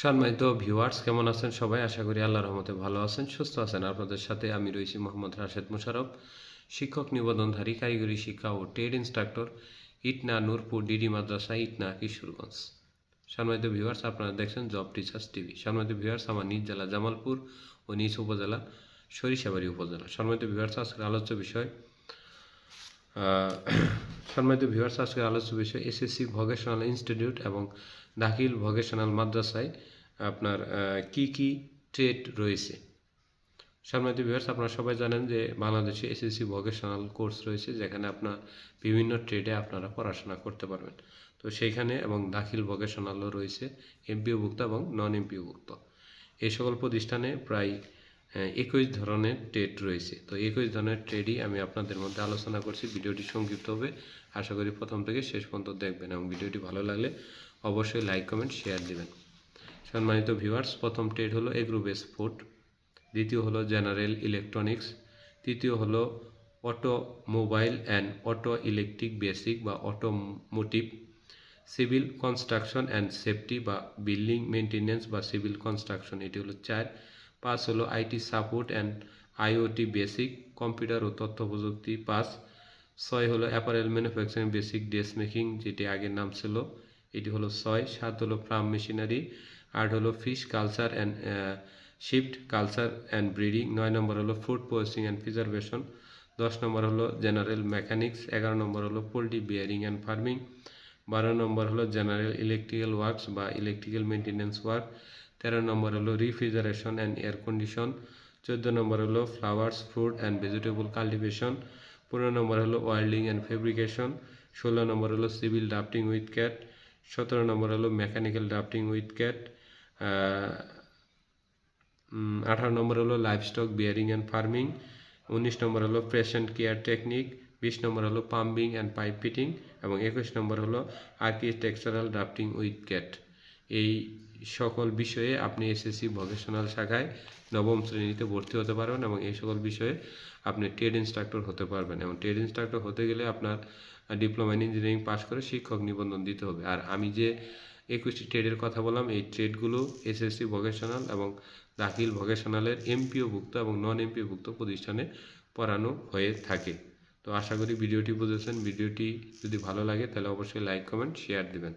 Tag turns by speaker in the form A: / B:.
A: সম্মানিত ভিউয়ার্স, কেমন আছেন সবাই? আশা করি আল্লাহর রহমতে ভালো আছেন, সুস্থ আছেন। আপনাদের সাথে আমি রয়েছি মোহাম্মদ রাশেদ মোশাররফ, শিক্ষক নিবন্ধনধারী, কারিগরি শিক্ষা ও trade instructor, Itna Nurpur DD মাদ্রাসা, ইটনা, কিশোরগঞ্জ। সম্মানিত ভিউয়ার্স, আপনারা দেখছেন জব টিচার্স টিভি। সম্মানিত ভিউয়ার্স, আমার নিজ জেলা জামালপুর ও নিজ উপজেলা সরিষাবাড়ি উপজেলা। সম্মানিত ভিউয়ার্স, আজকের আলোচ্য বিষয় এসএসসি ভোকেশনাল ইনস্টিটিউট এবং দাখিল ভোকেশনাল মাদ্রাসায় আপনার কি কি ট্রেড রয়েছে। সম্মানিত ভিউয়ার্স, আপনারা সবাই জানেন যে বাংলাদেশে এসএসসি ভোকেশনাল কোর্স রয়েছে, যেখানে আপনার বিভিন্ন ট্রেডে আপনারা পড়াশোনা করতে পারবেন। তো সেইখানে এবং দাখিল ভোকেশনালও রয়েছে, এমপিওভুক্ত এবং নন এমপিওভুক্ত। এই সকল প্রতিষ্ঠানে প্রায় 21 ধরনের ট্রেড রয়েছে। তো 21 ধরনের ট্রেডই আমি আপনাদের মধ্যে আলোচনা করছি। ভিডিওটি সংক্ষিপ্ত হবে, আশা করি প্রথম থেকে শেষ পর্যন্ত দেখবেন এবং ভিডিওটি ভালো লাগলে অবশ্যই লাইক, কমেন্ট, শেয়ার দিবেন। সম্মানিত ভিউয়ার্স, প্রথম ট্রেড হলো এগ্রোবেস ফুড, দ্বিতীয় হলো জেনারেল ইলেকট্রনিক্স, তৃতীয় হলো automobile and auto electric basic বা automotive, civil construction and safety বা বিল্ডিং মেনটেন্যান্স বা সিভিল কনস্ট্রাকশন, এটি হলো 4। 5 হলো IT support and IoT basic, computer ও তথ্য প্রযুক্তি 5। 6 হলো apparel manufacturing basic dress making, যেটি আগের নাম ছিল, এটি হলো 6। 7 হলো ফার্ম মেশিনারি। 8 হলো fish culture and shift culture and breeding. 9 নম্বর হলো ফুড প্রসেসিং অ্যান্ড প্রিজারভেশন। 10 নম্বর হলো জেনারেল মেকানিক্স। 11 নম্বর হলো পোলট্রি বিয়ারিং অ্যান্ড ফার্মিং। 12 নম্বর হলো জেনারেল ইলেকট্রিক্যাল ওয়ার্কস বা ইলেকট্রিক্যাল মেনটেন্যান্স ওয়ার্ক। 13 নম্বর হলো রিফ্রিজারেশন অ্যান্ড এয়ার কন্ডিশন। 14 নম্বর হলো flowers, fruit and vegetable cultivation. 15 নম্বর হলো welding and fabrication. 16 নম্বর হলো civil drafting with cat. 17 নম্বর হলো mechanical drafting with cat. 18 নম্বর হলো livestock bearing and farming. 19 নম্বর হলো patient care technique. 20 নম্বর হলো pumping and pipe fitting এবং 21 নম্বর হলো architectural drafting with cat. এই সকল বিষয়ে আপনি এসএসসি ভোকেশনাল শাখায় নবম শ্রেণীতে ভর্তি হতে পারবেন এবং এই সকল বিষয়ে আপনি ট্রেড ইনস্ট্রাক্টর হতে পারবেন। এবং ট্রেড ইনস্ট্রাক্টর হতে গেলে আপনার ডিপ্লোমা ইন ইঞ্জিনিয়ারিং পাস করে শিক্ষক নিবন্ধন দিতে হবে। আর আমি যে 21টি ট্রেডের কথা বললাম, এই ট্রেডগুলো এসএসসি ভোকেশনাল এবং দাখিল ভোকেশনালের এমপিওভুক্ত এবং নন এমপিওভুক্ত প্রতিষ্ঠানে পড়ানো হয়ে থাকে। তো আশা করি ভিডিওটি বুঝেছেন। ভিডিওটি যদি ভালো লাগে তাহলে অবশ্যই লাইক, কমেন্ট, শেয়ার দিবেন।